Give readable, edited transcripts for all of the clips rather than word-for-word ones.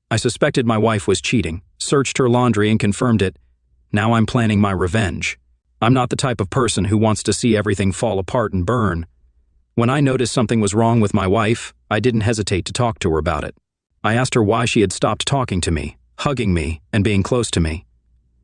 I suspected my wife was cheating, searched her laundry and confirmed it. Now I'm planning my revenge. I'm not the type of person who wants to see everything fall apart and burn. When I noticed something was wrong with my wife, I didn't hesitate to talk to her about it. I asked her why she had stopped talking to me, hugging me, and being close to me.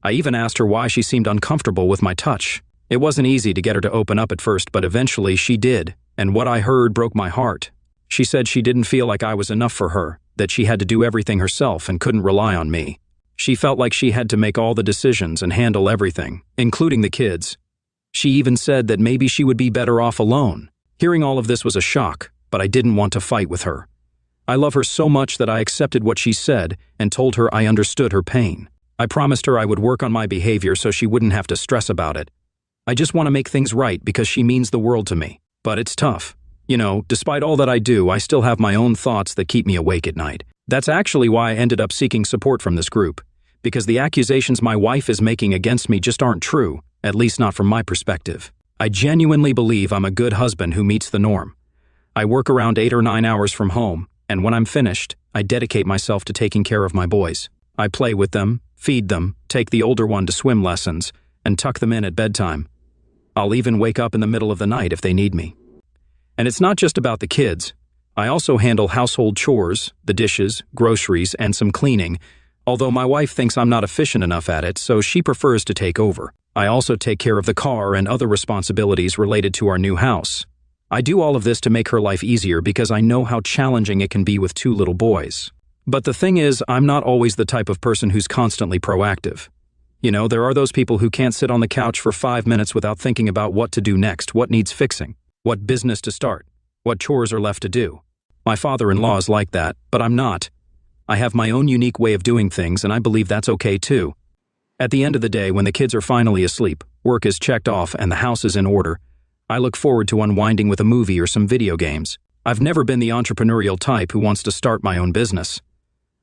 I even asked her why she seemed uncomfortable with my touch. It wasn't easy to get her to open up at first, but eventually she did, and what I heard broke my heart. She said she didn't feel like I was enough for her, that she had to do everything herself and couldn't rely on me. She felt like she had to make all the decisions and handle everything, including the kids. She even said that maybe she would be better off alone. Hearing all of this was a shock, but I didn't want to fight with her. I love her so much that I accepted what she said and told her I understood her pain. I promised her I would work on my behavior so she wouldn't have to stress about it. I just want to make things right because she means the world to me. But it's tough. You know, despite all that I do, I still have my own thoughts that keep me awake at night. That's actually why I ended up seeking support from this group, because the accusations my wife is making against me just aren't true, at least not from my perspective. I genuinely believe I'm a good husband who meets the norm. I work around 8 or 9 hours from home, and when I'm finished, I dedicate myself to taking care of my boys. I play with them, feed them, take the older one to swim lessons, and tuck them in at bedtime. I'll even wake up in the middle of the night if they need me. And it's not just about the kids. I also handle household chores, the dishes, groceries, and some cleaning, although my wife thinks I'm not efficient enough at it, so she prefers to take over. I also take care of the car and other responsibilities related to our new house. I do all of this to make her life easier because I know how challenging it can be with 2 little boys. But the thing is, I'm not always the type of person who's constantly proactive. You know, there are those people who can't sit on the couch for 5 minutes without thinking about what to do next, what needs fixing, what business to start, what chores are left to do. My father-in-law is like that, but I'm not. I have my own unique way of doing things, and I believe that's okay too. At the end of the day, when the kids are finally asleep, work is checked off, and the house is in order, I look forward to unwinding with a movie or some video games. I've never been the entrepreneurial type who wants to start my own business.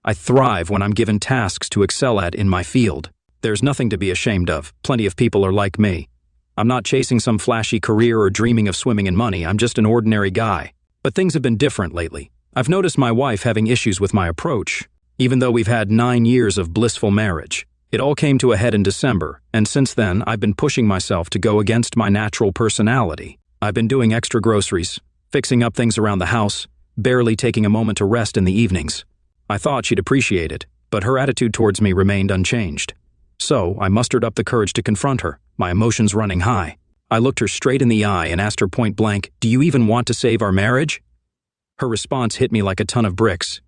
I thrive when I'm given tasks to excel at in my field. There's nothing to be ashamed of. Plenty of people are like me. I'm not chasing some flashy career or dreaming of swimming in money. I'm just an ordinary guy. But things have been different lately. I've noticed my wife having issues with my approach, even though we've had 9 years of blissful marriage. It all came to a head in December, and since then, I've been pushing myself to go against my natural personality. I've been doing extra groceries, fixing up things around the house, barely taking a moment to rest in the evenings. I thought she'd appreciate it, but her attitude towards me remained unchanged. So, I mustered up the courage to confront her, my emotions running high. I looked her straight in the eye and asked her point blank, "Do you even want to save our marriage?" Her response hit me like a ton of bricks.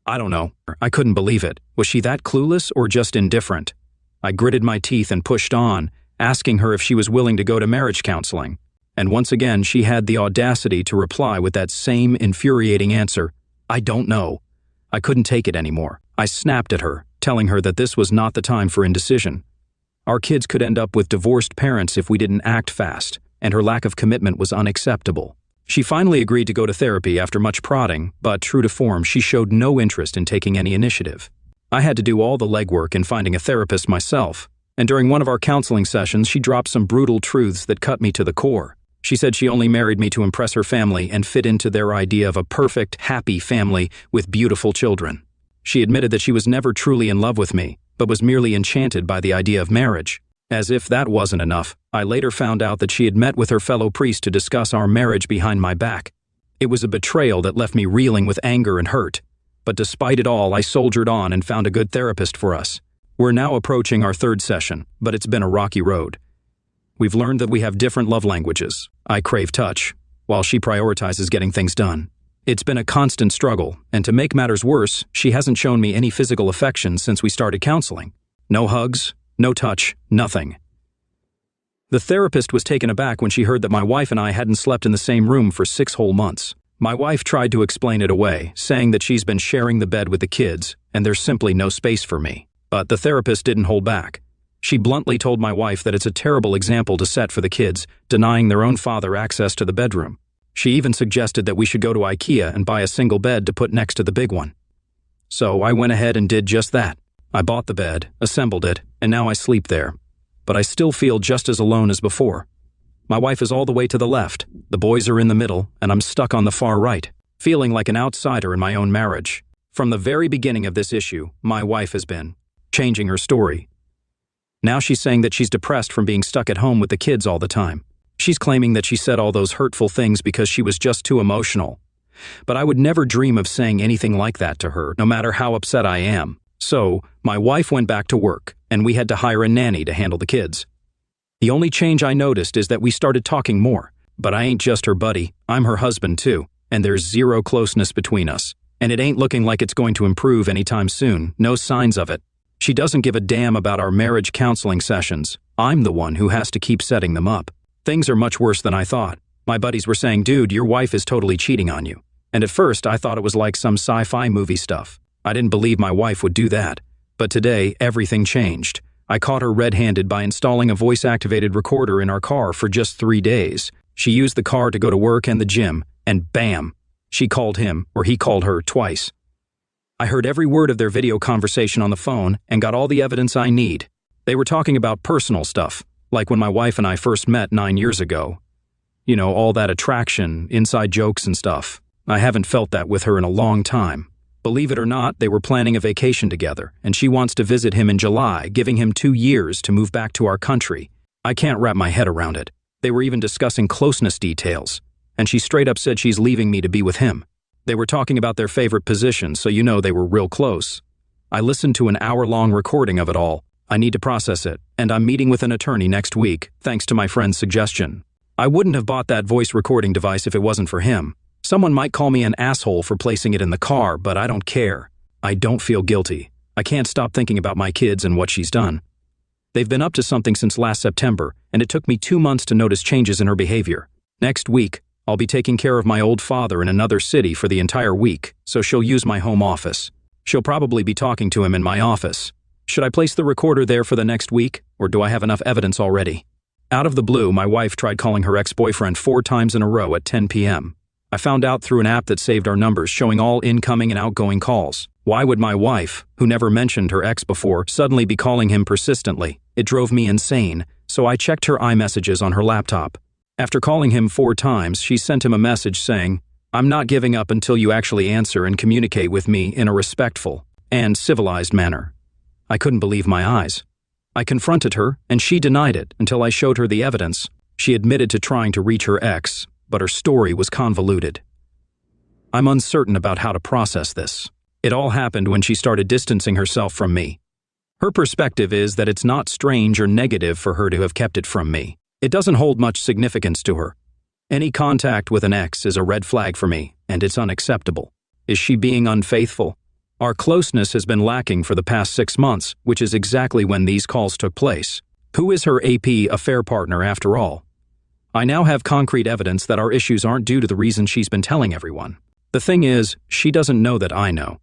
I don't know. I couldn't believe it. Was she that clueless or just indifferent? I gritted my teeth and pushed on, asking her if she was willing to go to marriage counseling. And once again, she had the audacity to reply with that same infuriating answer, "I don't know." I couldn't take it anymore. I snapped at her, telling her that this was not the time for indecision. Our kids could end up with divorced parents if we didn't act fast, and her lack of commitment was unacceptable. She finally agreed to go to therapy after much prodding, but true to form, she showed no interest in taking any initiative. I had to do all the legwork in finding a therapist myself, and during one of our counseling sessions, she dropped some brutal truths that cut me to the core. She said she only married me to impress her family and fit into their idea of a perfect, happy family with beautiful children. She admitted that she was never truly in love with me, but was merely enchanted by the idea of marriage. As if that wasn't enough, I later found out that she had met with her fellow priest to discuss our marriage behind my back. It was a betrayal that left me reeling with anger and hurt. But despite it all, I soldiered on and found a good therapist for us. We're now approaching our 3rd session, but it's been a rocky road. We've learned that we have different love languages. I crave touch, while she prioritizes getting things done. It's been a constant struggle, and to make matters worse, she hasn't shown me any physical affection since we started counseling. No hugs, no touch, nothing. The therapist was taken aback when she heard that my wife and I hadn't slept in the same room for 6 whole months. My wife tried to explain it away, saying that she's been sharing the bed with the kids, and there's simply no space for me. But the therapist didn't hold back. She bluntly told my wife that it's a terrible example to set for the kids, denying their own father access to the bedroom. She even suggested that we should go to IKEA and buy a single bed to put next to the big one. So I went ahead and did just that. I bought the bed, assembled it, and now I sleep there. But I still feel just as alone as before. My wife is all the way to the left, the boys are in the middle, and I'm stuck on the far right, feeling like an outsider in my own marriage. From the very beginning of this issue, my wife has been changing her story. Now she's saying that she's depressed from being stuck at home with the kids all the time. She's claiming that she said all those hurtful things because she was just too emotional. But I would never dream of saying anything like that to her, no matter how upset I am. So, my wife went back to work, and we had to hire a nanny to handle the kids. The only change I noticed is that we started talking more. But I ain't just her buddy, I'm her husband too, and there's zero closeness between us. And it ain't looking like it's going to improve anytime soon, no signs of it. She doesn't give a damn about our marriage counseling sessions. I'm the one who has to keep setting them up. Things are much worse than I thought. My buddies were saying, dude, your wife is totally cheating on you. And at first, I thought it was like some sci-fi movie stuff. I didn't believe my wife would do that. But today, everything changed. I caught her red-handed by installing a voice-activated recorder in our car for just 3 days. She used the car to go to work and the gym, and bam! She called him, or he called her, twice. I heard every word of their video conversation on the phone and got all the evidence I need. They were talking about personal stuff, like when my wife and I first met 9 years ago. You know, all that attraction, inside jokes and stuff. I haven't felt that with her in a long time. Believe it or not, they were planning a vacation together, and she wants to visit him in July, giving him 2 years to move back to our country. I can't wrap my head around it. They were even discussing closeness details, and she straight up said she's leaving me to be with him. They were talking about their favorite positions, so you know they were real close. I listened to an hour-long recording of it all. I need to process it, and I'm meeting with an attorney next week, thanks to my friend's suggestion. I wouldn't have bought that voice recording device if it wasn't for him. Someone might call me an asshole for placing it in the car, but I don't care. I don't feel guilty. I can't stop thinking about my kids and what she's done. They've been up to something since last September, and it took me 2 months to notice changes in her behavior. Next week, I'll be taking care of my old father in another city for the entire week, so she'll use my home office. She'll probably be talking to him in my office. Should I place the recorder there for the next week, or do I have enough evidence already? Out of the blue, my wife tried calling her ex-boyfriend 4 times in a row at 10 p.m. I found out through an app that saved our numbers, showing all incoming and outgoing calls. Why would my wife, who never mentioned her ex before, suddenly be calling him persistently? It drove me insane, so I checked her iMessages on her laptop. After calling him 4 times, she sent him a message saying, "I'm not giving up until you actually answer and communicate with me in a respectful and civilized manner." I couldn't believe my eyes. I confronted her, and she denied it until I showed her the evidence. She admitted to trying to reach her ex, but her story was convoluted. I'm uncertain about how to process this. It all happened when she started distancing herself from me. Her perspective is that it's not strange or negative for her to have kept it from me. It doesn't hold much significance to her. Any contact with an ex is a red flag for me, and it's unacceptable. Is she being unfaithful? Our closeness has been lacking for the past 6 months, which is exactly when these calls took place. Who is her AP affair partner after all? I now have concrete evidence that our issues aren't due to the reason she's been telling everyone. The thing is, she doesn't know that I know.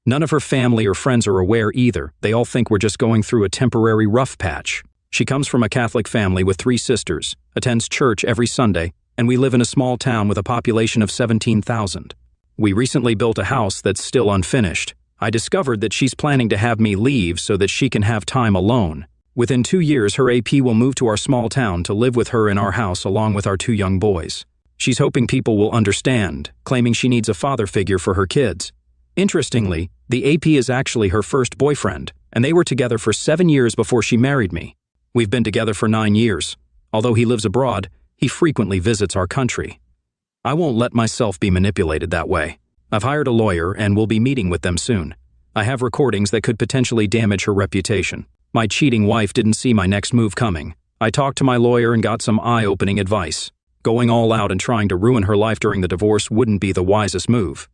None of her family or friends are aware either. They all think we're just going through a temporary rough patch. She comes from a Catholic family with 3 sisters, attends church every Sunday, and we live in a small town with a population of 17,000. We recently built a house that's still unfinished. I discovered that she's planning to have me leave so that she can have time alone. Within 2 years, her AP will move to our small town to live with her in our house along with our 2 young boys. She's hoping people will understand, claiming she needs a father figure for her kids. Interestingly, the AP is actually her first boyfriend, and they were together for 7 years before she married me. We've been together for 9 years. Although he lives abroad, he frequently visits our country. I won't let myself be manipulated that way. I've hired a lawyer and will be meeting with them soon. I have recordings that could potentially damage her reputation. My cheating wife didn't see my next move coming. I talked to my lawyer and got some eye-opening advice. Going all out and trying to ruin her life during the divorce wouldn't be the wisest move.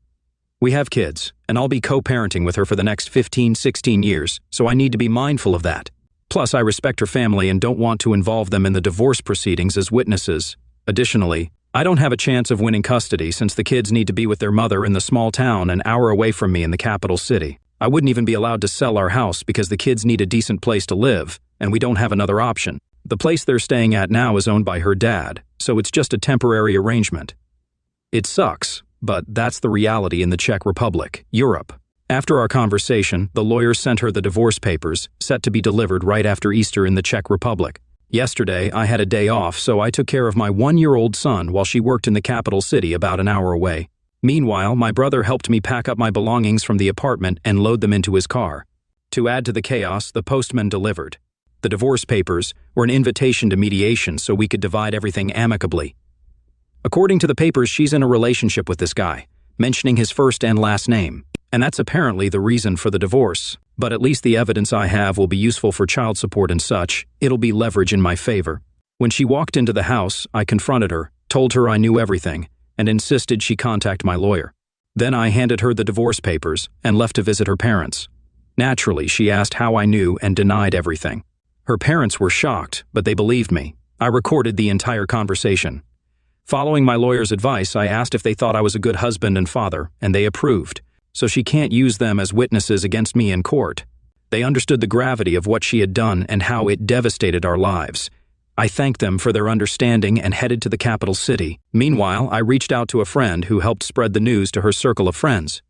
We have kids, and I'll be co-parenting with her for the next 15-16 years, so I need to be mindful of that. Plus, I respect her family and don't want to involve them in the divorce proceedings as witnesses. Additionally, I don't have a chance of winning custody since the kids need to be with their mother in the small town an hour away from me in the capital city. I wouldn't even be allowed to sell our house because the kids need a decent place to live, and we don't have another option. The place they're staying at now is owned by her dad, so it's just a temporary arrangement. It sucks, but that's the reality in the Czech Republic, Europe. After our conversation, the lawyer sent her the divorce papers, set to be delivered right after Easter in the Czech Republic. Yesterday, I had a day off, so I took care of my 1-year-old son while she worked in the capital city about an hour away. Meanwhile, my brother helped me pack up my belongings from the apartment and load them into his car. To add to the chaos, the postman delivered. The divorce papers were an invitation to mediation so we could divide everything amicably. According to the papers, she's in a relationship with this guy, mentioning his first and last name. And that's apparently the reason for the divorce. But at least the evidence I have will be useful for child support and such. It'll be leverage in my favor. When she walked into the house, I confronted her, told her I knew everything, and insisted she contact my lawyer. Then I handed her the divorce papers and left to visit her parents. Naturally, she asked how I knew and denied everything. Her parents were shocked, but they believed me. I recorded the entire conversation. Following my lawyer's advice, I asked if they thought I was a good husband and father, and they approved. So she can't use them as witnesses against me in court. They understood the gravity of what she had done and how it devastated our lives. I thanked them for their understanding and headed to the capital city. Meanwhile, I reached out to a friend who helped spread the news to her circle of friends.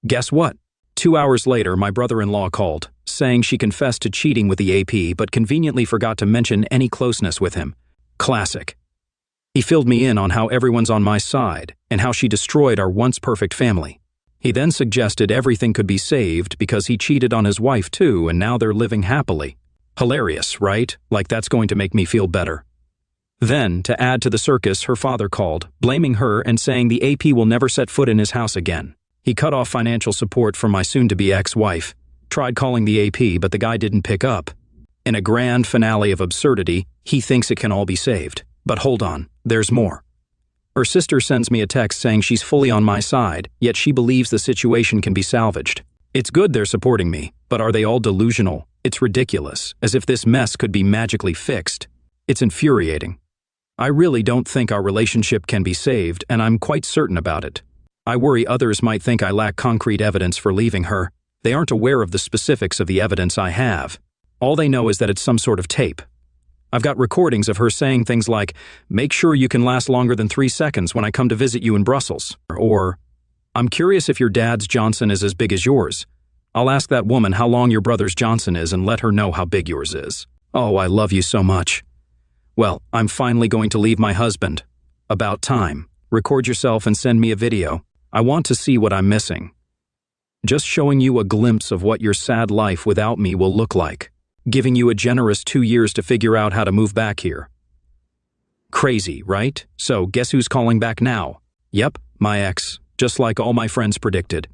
Guess what? 2 hours later, my brother-in-law called, saying she confessed to cheating with the AP but conveniently forgot to mention any closeness with him. Classic. He filled me in on how everyone's on my side and how she destroyed our once perfect family. He then suggested everything could be saved because he cheated on his wife too and now they're living happily. Hilarious, right? Like that's going to make me feel better. Then, to add to the circus, her father called, blaming her and saying the AP will never set foot in his house again. He cut off financial support from my soon-to-be ex-wife. Tried calling the AP, but the guy didn't pick up. In a grand finale of absurdity, he thinks it can all be saved. But hold on, there's more. Her sister sends me a text saying she's fully on my side, yet she believes the situation can be salvaged. It's good they're supporting me, but are they all delusional? It's ridiculous, as if this mess could be magically fixed. It's infuriating. I really don't think our relationship can be saved, and I'm quite certain about it. I worry others might think I lack concrete evidence for leaving her. They aren't aware of the specifics of the evidence I have. All they know is that it's some sort of tape. I've got recordings of her saying things like, "Make sure you can last longer than 3 seconds when I come to visit you in Brussels." Or, "I'm curious if your dad's Johnson is as big as yours. I'll ask that woman how long your brother's Johnson is and let her know how big yours is. Oh, I love you so much. Well, I'm finally going to leave my husband. About time. Record yourself and send me a video. I want to see what I'm missing. Just showing you a glimpse of what your sad life without me will look like. Giving you a generous 2 years to figure out how to move back here." Crazy, right? So guess who's calling back now? Yep, my ex, just like all my friends predicted.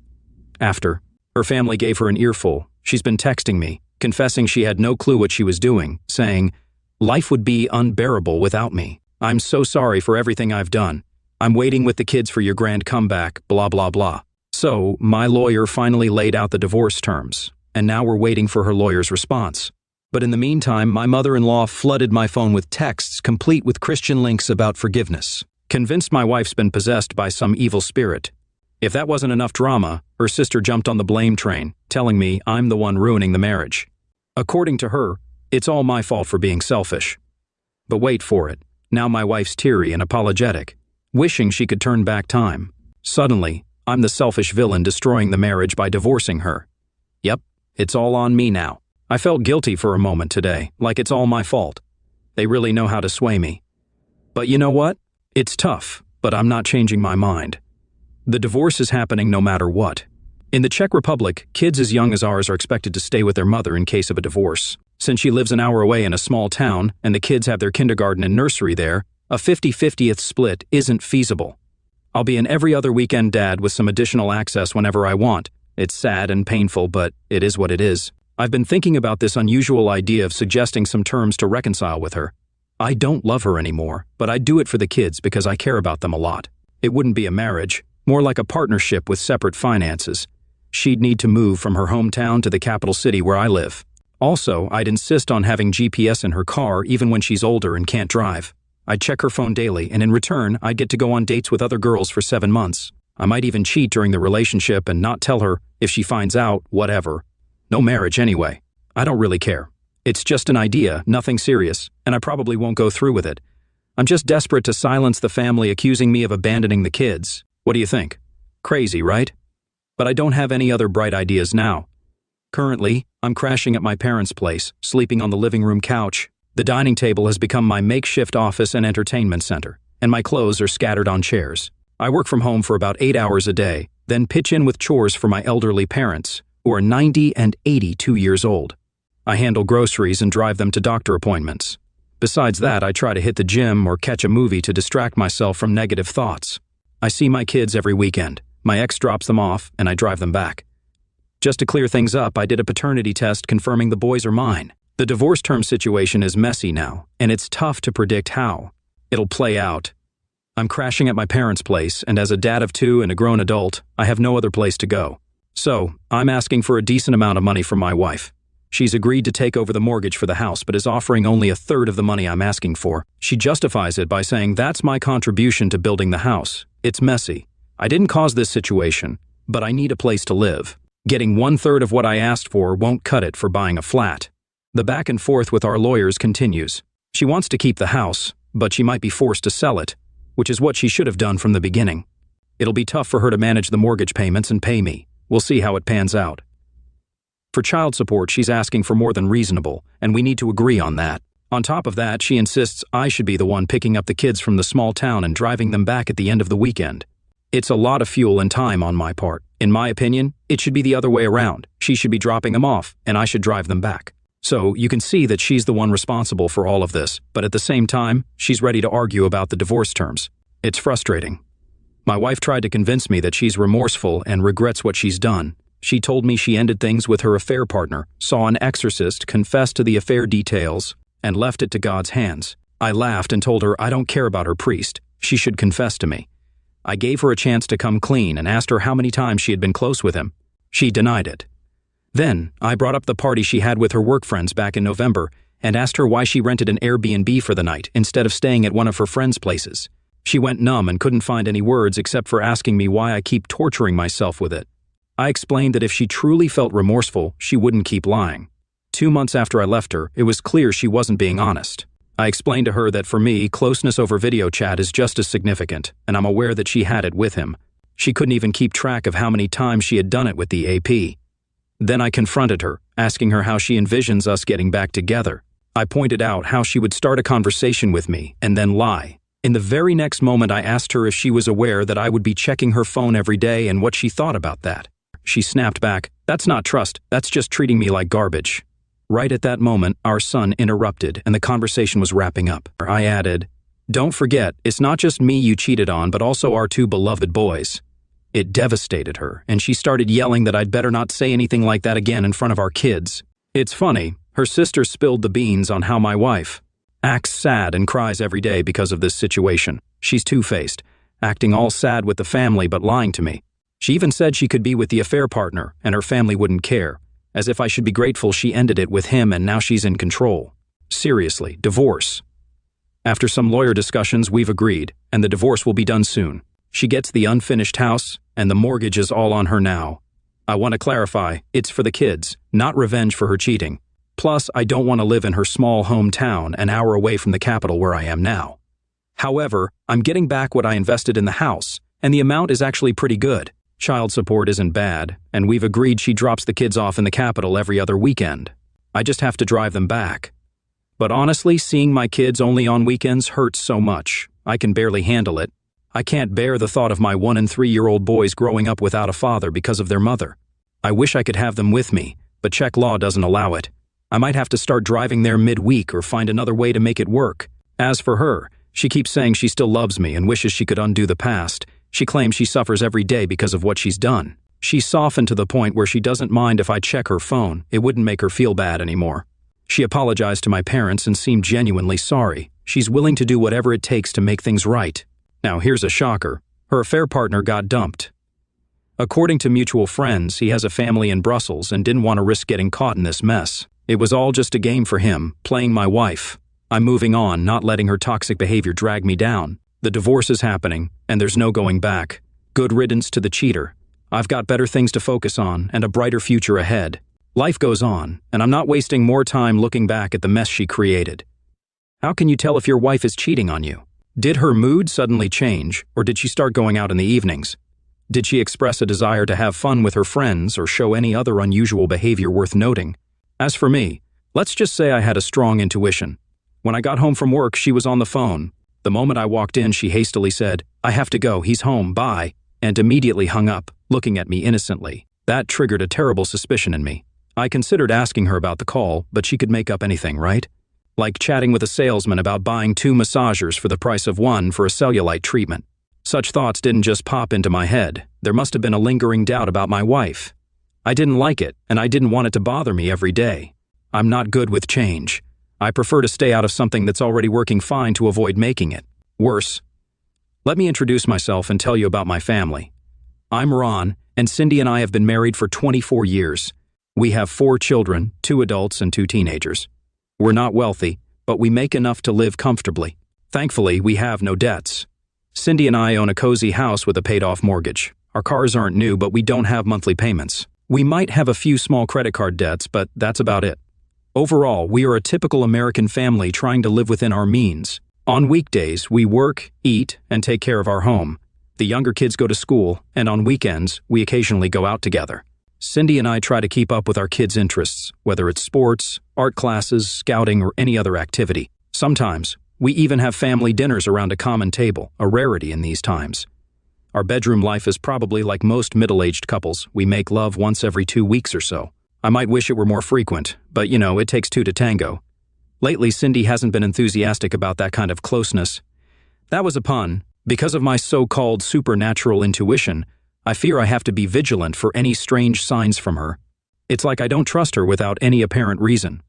After, her family gave her an earful. She's been texting me, confessing she had no clue what she was doing, saying, "Life would be unbearable without me. I'm so sorry for everything I've done. I'm waiting with the kids for your grand comeback, blah blah blah." So, my lawyer finally laid out the divorce terms, and now we're waiting for her lawyer's response. But in the meantime, my mother-in-law flooded my phone with texts complete with Christian links about forgiveness, convinced my wife's been possessed by some evil spirit. If that wasn't enough drama, her sister jumped on the blame train, telling me I'm the one ruining the marriage. According to her, it's all my fault for being selfish. But wait for it, now my wife's teary and apologetic, wishing she could turn back time. Suddenly, I'm the selfish villain destroying the marriage by divorcing her. Yep, it's all on me now. I felt guilty for a moment today, like it's all my fault. They really know how to sway me. But you know what? It's tough, but I'm not changing my mind. The divorce is happening no matter what. In the Czech Republic, kids as young as ours are expected to stay with their mother in case of a divorce. Since she lives an hour away in a small town and the kids have their kindergarten and nursery there, a 50-50th split isn't feasible. I'll be an every other weekend dad with some additional access whenever I want. It's sad and painful, but it is what it is. I've been thinking about this unusual idea of suggesting some terms to reconcile with her. I don't love her anymore, but I'd do it for the kids because I care about them a lot. It wouldn't be a marriage, more like a partnership with separate finances. She'd need to move from her hometown to the capital city where I live. Also, I'd insist on having GPS in her car even when she's older and can't drive. I'd check her phone daily, and in return, I'd get to go on dates with other girls for 7 months. I might even cheat during the relationship and not tell her. If she finds out, whatever. No marriage anyway. I don't really care. It's just an idea, nothing serious, and I probably won't go through with it. I'm just desperate to silence the family accusing me of abandoning the kids. What do you think? Crazy, right? But I don't have any other bright ideas now. Currently, I'm crashing at my parents' place, sleeping on the living room couch. The dining table has become my makeshift office and entertainment center, and my clothes are scattered on chairs. I work from home for about 8 hours a day, then pitch in with chores for my elderly parents, who are 90 and 82 years old. I handle groceries and drive them to doctor appointments. Besides that, I try to hit the gym or catch a movie to distract myself from negative thoughts. I see my kids every weekend. My ex drops them off, and I drive them back. Just to clear things up, I did a paternity test confirming the boys are mine. The divorce term situation is messy now, and it's tough to predict how it'll play out. I'm crashing at my parents' place, and as a dad of 2 and a grown adult, I have no other place to go. So, I'm asking for a decent amount of money from my wife. She's agreed to take over the mortgage for the house, but is offering only 1/3 of the money I'm asking for. She justifies it by saying that's my contribution to building the house. It's messy. I didn't cause this situation, but I need a place to live. Getting 1/3 of what I asked for won't cut it for buying a flat. The back and forth with our lawyers continues. She wants to keep the house, but she might be forced to sell it, which is what she should have done from the beginning. It'll be tough for her to manage the mortgage payments and pay me. We'll see how it pans out. For child support, she's asking for more than reasonable, and we need to agree on that. On top of that, she insists I should be the one picking up the kids from the small town and driving them back at the end of the weekend. It's a lot of fuel and time on my part. In my opinion, it should be the other way around. She should be dropping them off, and I should drive them back. So you can see that she's the one responsible for all of this, but at the same time, she's ready to argue about the divorce terms. It's frustrating. My wife tried to convince me that she's remorseful and regrets what she's done. She told me she ended things with her affair partner, saw an exorcist, confessed to the affair details, and left it to God's hands. I laughed and told her I don't care about her priest. She should confess to me. I gave her a chance to come clean and asked her how many times she had been close with him. She denied it. Then, I brought up the party she had with her work friends back in November and asked her why she rented an Airbnb for the night instead of staying at one of her friends' places. She went numb and couldn't find any words except for asking me why I keep torturing myself with it. I explained that if she truly felt remorseful, she wouldn't keep lying. 2 months after I left her, it was clear she wasn't being honest. I explained to her that for me, closeness over video chat is just as significant, and I'm aware that she had it with him. She couldn't even keep track of how many times she had done it with the AP. Then I confronted her, asking her how she envisions us getting back together. I pointed out how she would start a conversation with me and then lie. In the very next moment, I asked her if she was aware that I would be checking her phone every day and what she thought about that. She snapped back, "That's not trust, that's just treating me like garbage." Right at that moment, our son interrupted and the conversation was wrapping up. I added, "Don't forget, it's not just me you cheated on, but also our 2 beloved boys." It devastated her, and she started yelling that I'd better not say anything like that again in front of our kids. It's funny, her sister spilled the beans on how my wife acts sad and cries every day because of this situation. She's two-faced, acting all sad with the family but lying to me. She even said she could be with the affair partner and her family wouldn't care, as if I should be grateful she ended it with him and now she's in control. Seriously, divorce. After some lawyer discussions, we've agreed, and the divorce will be done soon. She gets the unfinished house, and the mortgage is all on her now. I want to clarify, it's for the kids, not revenge for her cheating. Plus, I don't want to live in her small hometown an hour away from the capital where I am now. However, I'm getting back what I invested in the house, and the amount is actually pretty good. Child support isn't bad, and we've agreed she drops the kids off in the capital every other weekend. I just have to drive them back. But honestly, seeing my kids only on weekends hurts so much. I can barely handle it. I can't bear the thought of my 1- and 3-year-old boys growing up without a father because of their mother. I wish I could have them with me, but Czech law doesn't allow it. I might have to start driving there midweek or find another way to make it work. As for her, she keeps saying she still loves me and wishes she could undo the past. She claims she suffers every day because of what she's done. She's softened to the point where she doesn't mind if I check her phone. It wouldn't make her feel bad anymore. She apologized to my parents and seemed genuinely sorry. She's willing to do whatever it takes to make things right. Now, here's a shocker. Her affair partner got dumped. According to mutual friends, he has a family in Brussels and didn't want to risk getting caught in this mess. It was all just a game for him, playing my wife. I'm moving on, not letting her toxic behavior drag me down. The divorce is happening, and there's no going back. Good riddance to the cheater. I've got better things to focus on and a brighter future ahead. Life goes on, and I'm not wasting more time looking back at the mess she created. How can you tell if your wife is cheating on you? Did her mood suddenly change, or did she start going out in the evenings? Did she express a desire to have fun with her friends or show any other unusual behavior worth noting? As for me, let's just say I had a strong intuition. When I got home from work, she was on the phone. The moment I walked in, she hastily said, "I have to go, he's home, bye," and immediately hung up, looking at me innocently. That triggered a terrible suspicion in me. I considered asking her about the call, but she could make up anything, right? Like chatting with a salesman about buying 2 massagers for the price of 1 for a cellulite treatment. Such thoughts didn't just pop into my head. There must have been a lingering doubt about my wife. I didn't like it, and I didn't want it to bother me every day. I'm not good with change. I prefer to stay out of something that's already working fine to avoid making it worse. Let me introduce myself and tell you about my family. I'm Ron, and Cindy and I have been married for 24 years. We have 4 children, 2 adults and 2 teenagers. We're not wealthy, but we make enough to live comfortably. Thankfully, we have no debts. Cindy and I own a cozy house with a paid-off mortgage. Our cars aren't new, but we don't have monthly payments. We might have a few small credit card debts, but that's about it. Overall, we are a typical American family trying to live within our means. On weekdays, we work, eat, and take care of our home. The younger kids go to school, and on weekends, we occasionally go out together. Cindy and I try to keep up with our kids' interests, whether it's sports, art classes, scouting, or any other activity. Sometimes, we even have family dinners around a common table, a rarity in these times. Our bedroom life is probably like most middle-aged couples. We make love once every 2 weeks or so. I might wish it were more frequent, but it takes 2 to tango. Lately, Cindy hasn't been enthusiastic about that kind of closeness. That was a pun. Because of my so-called supernatural intuition, I fear I have to be vigilant for any strange signs from her. It's like I don't trust her without any apparent reason.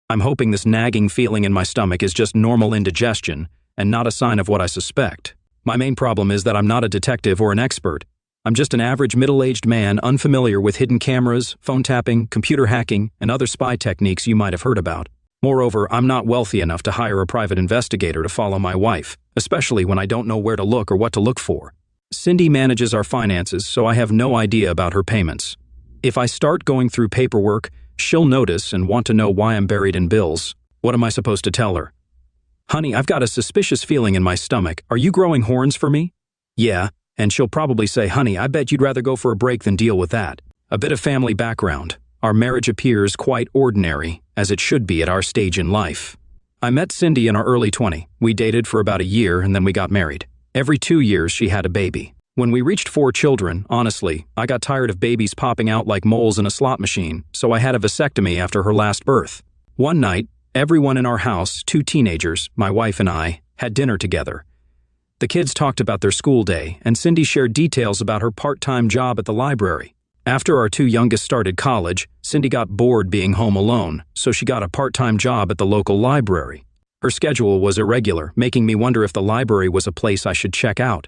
I'm hoping this nagging feeling in my stomach is just normal indigestion and not a sign of what I suspect. My main problem is that I'm not a detective or an expert. I'm just an average middle-aged man unfamiliar with hidden cameras, phone tapping, computer hacking, and other spy techniques you might have heard about. Moreover, I'm not wealthy enough to hire a private investigator to follow my wife, especially when I don't know where to look or what to look for. Cindy manages our finances, so I have no idea about her payments. If I start going through paperwork, she'll notice and want to know why I'm buried in bills. What am I supposed to tell her? "Honey, I've got a suspicious feeling in my stomach. Are you growing horns for me?" "Yeah." And she'll probably say, "Honey, I bet you'd rather go for a break than deal with that." A bit of family background. Our marriage appears quite ordinary, as it should be at our stage in life. I met Cindy in our early 20s. We dated for about a year and then we got married. Every 2 years she had a baby. When we reached 4 children, honestly, I got tired of babies popping out like moles in a slot machine, so I had a vasectomy after her last birth. One night, everyone in our house, 2 teenagers, my wife and I, had dinner together. The kids talked about their school day, and Cindy shared details about her part-time job at the library. After our 2 youngest started college, Cindy got bored being home alone, so she got a part-time job at the local library. Her schedule was irregular, making me wonder if the library was a place I should check out.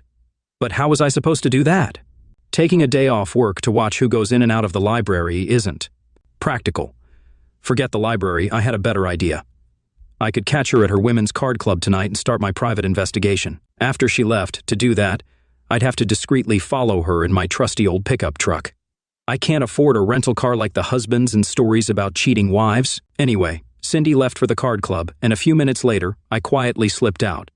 But how was I supposed to do that? Taking a day off work to watch who goes in and out of the library isn't practical. Forget the library, I had a better idea. I could catch her at her women's card club tonight and start my private investigation. After she left, to do that, I'd have to discreetly follow her in my trusty old pickup truck. I can't afford a rental car like the husbands in stories about cheating wives. Anyway, Cindy left for the card club, and a few minutes later, I quietly slipped out.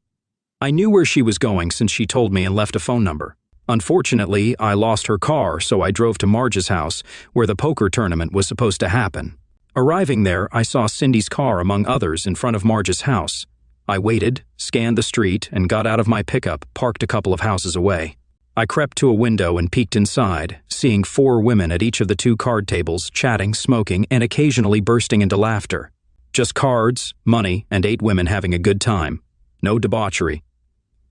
I knew where she was going since she told me and left a phone number. Unfortunately, I lost her car, so I drove to Marge's house, where the poker tournament was supposed to happen. Arriving there, I saw Cindy's car among others in front of Marge's house. I waited, scanned the street, and got out of my pickup, parked a couple of houses away. I crept to a window and peeked inside, seeing 4 women at each of the 2 card tables, chatting, smoking, and occasionally bursting into laughter. Just cards, money, and 8 women having a good time. No debauchery.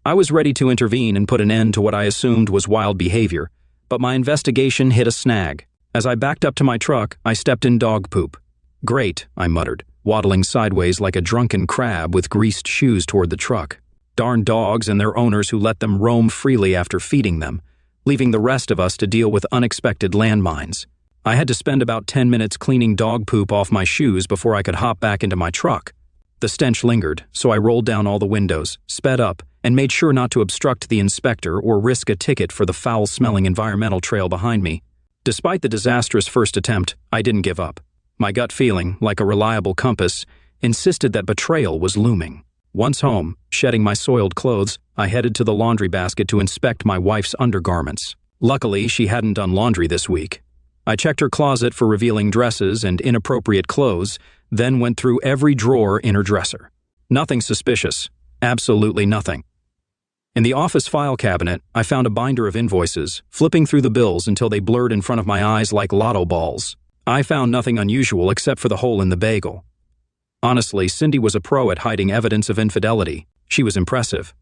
I was ready to intervene and put an end to what I assumed was wild behavior, but my investigation hit a snag. As I backed up to my truck, I stepped in dog poop. "Great," I muttered, waddling sideways like a drunken crab with greased shoes toward the truck. Darn dogs and their owners who let them roam freely after feeding them, leaving the rest of us to deal with unexpected landmines. I had to spend about 10 minutes cleaning dog poop off my shoes before I could hop back into my truck. The stench lingered, so I rolled down all the windows, sped up, and made sure not to obstruct the inspector or risk a ticket for the foul-smelling environmental trail behind me. Despite the disastrous first attempt, I didn't give up. My gut feeling, like a reliable compass, insisted that betrayal was looming. Once home, shedding my soiled clothes, I headed to the laundry basket to inspect my wife's undergarments. Luckily, she hadn't done laundry this week. I checked her closet for revealing dresses and inappropriate clothes, then went through every drawer in her dresser. Nothing suspicious. Absolutely nothing. In the office file cabinet, I found a binder of invoices, flipping through the bills until they blurred in front of my eyes like lotto balls. I found nothing unusual except for the hole in the bagel. Honestly, Cindy was a pro at hiding evidence of infidelity. She was impressive.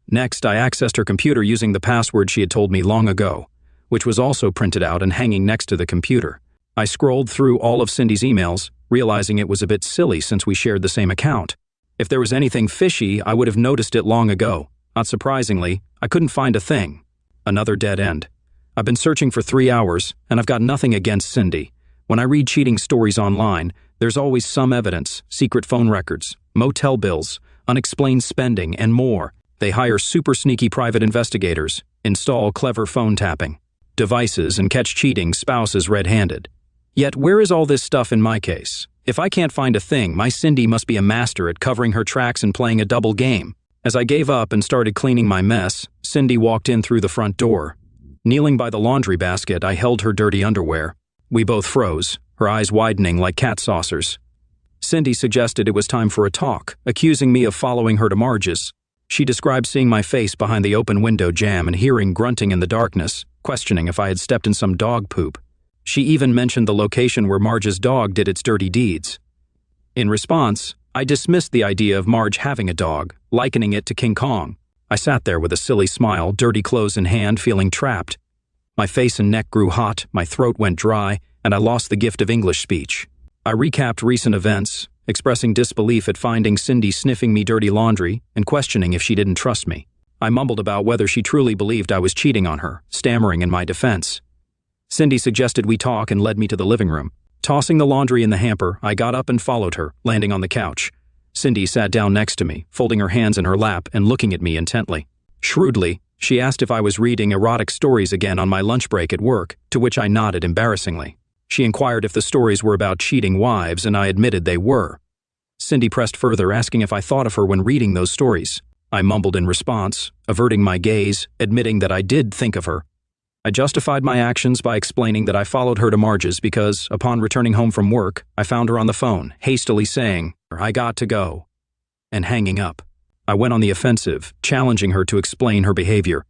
Next, I accessed her computer using the password she had told me long ago, which was also printed out and hanging next to the computer. I scrolled through all of Cindy's emails, realizing it was a bit silly since we shared the same account. If there was anything fishy, I would have noticed it long ago. Not surprisingly, I couldn't find a thing. Another dead end. I've been searching for 3 hours, and I've got nothing against Cindy. When I read cheating stories online, there's always some evidence, secret phone records, motel bills, unexplained spending, and more. They hire super sneaky private investigators, install clever phone tapping devices, and catch cheating spouses red-handed. Yet where is all this stuff in my case? If I can't find a thing, my Cindy must be a master at covering her tracks and playing a double game. As I gave up and started cleaning my mess, Cindy walked in through the front door. Kneeling by the laundry basket, I held her dirty underwear. We both froze, her eyes widening like cat saucers. Cindy suggested it was time for a talk, accusing me of following her to Marge's. She described seeing my face behind the open window jamb and hearing grunting in the darkness, questioning if I had stepped in some dog poop. She even mentioned the location where Marge's dog did its dirty deeds. In response, I dismissed the idea of Marge having a dog, likening it to King Kong. I sat there with a silly smile, dirty clothes in hand, feeling trapped. My face and neck grew hot, my throat went dry, and I lost the gift of English speech. I recapped recent events, expressing disbelief at finding Cindy sniffing me dirty laundry and questioning if she didn't trust me. I mumbled about whether she truly believed I was cheating on her, stammering in my defense. Cindy suggested we talk and led me to the living room. Tossing the laundry in the hamper, I got up and followed her, landing on the couch. Cindy sat down next to me, folding her hands in her lap and looking at me intently. Shrewdly, she asked if I was reading erotic stories again on my lunch break at work, to which I nodded embarrassingly. She inquired if the stories were about cheating wives, and I admitted they were. Cindy pressed further, asking if I thought of her when reading those stories. I mumbled in response, averting my gaze, admitting that I did think of her. I justified my actions by explaining that I followed her to Marge's because, upon returning home from work, I found her on the phone, hastily saying, "I got to go," and hanging up. I went on the offensive, challenging her to explain her behavior.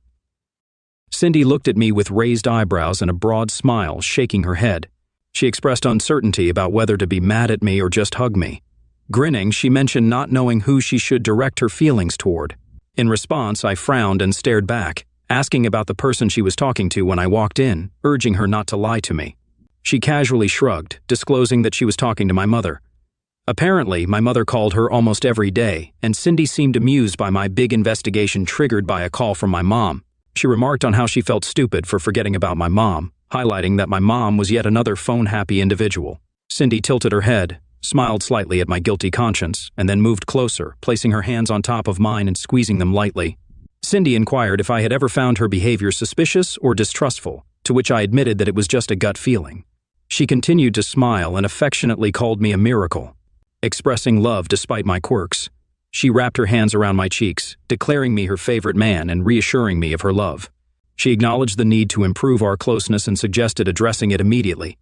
Cindy looked at me with raised eyebrows and a broad smile, shaking her head. She expressed uncertainty about whether to be mad at me or just hug me. Grinning, she mentioned not knowing who she should direct her feelings toward. In response, I frowned and stared back, asking about the person she was talking to when I walked in, urging her not to lie to me. She casually shrugged, disclosing that she was talking to my mother. Apparently, my mother called her almost every day, and Cindy seemed amused by my big investigation triggered by a call from my mom. She remarked on how she felt stupid for forgetting about my mom, highlighting that my mom was yet another phone-happy individual. Cindy tilted her head, smiled slightly at my guilty conscience, and then moved closer, placing her hands on top of mine and squeezing them lightly. Cindy inquired if I had ever found her behavior suspicious or distrustful, to which I admitted that it was just a gut feeling. She continued to smile and affectionately called me a miracle, expressing love despite my quirks. She wrapped her hands around my cheeks, declaring me her favorite man and reassuring me of her love. She acknowledged the need to improve our closeness and suggested addressing it immediately.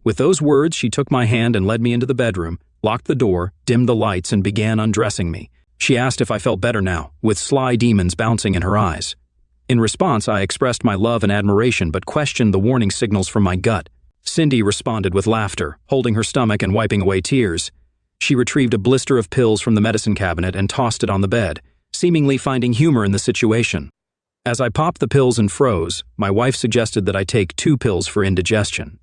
With those words, she took my hand and led me into the bedroom, locked the door, dimmed the lights, and began undressing me. She asked if I felt better now, with sly demons bouncing in her eyes. In response, I expressed my love and admiration but questioned the warning signals from my gut. Cindy responded with laughter, holding her stomach and wiping away tears. She retrieved a blister of pills from the medicine cabinet and tossed it on the bed, seemingly finding humor in the situation. As I popped the pills and froze, my wife suggested that I take 2 pills for indigestion.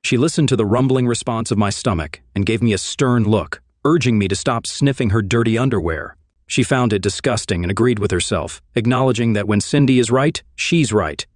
She listened to the rumbling response of my stomach and gave me a stern look, urging me to stop sniffing her dirty underwear. She found it disgusting and agreed with herself, acknowledging that when Cindy is right, she's right,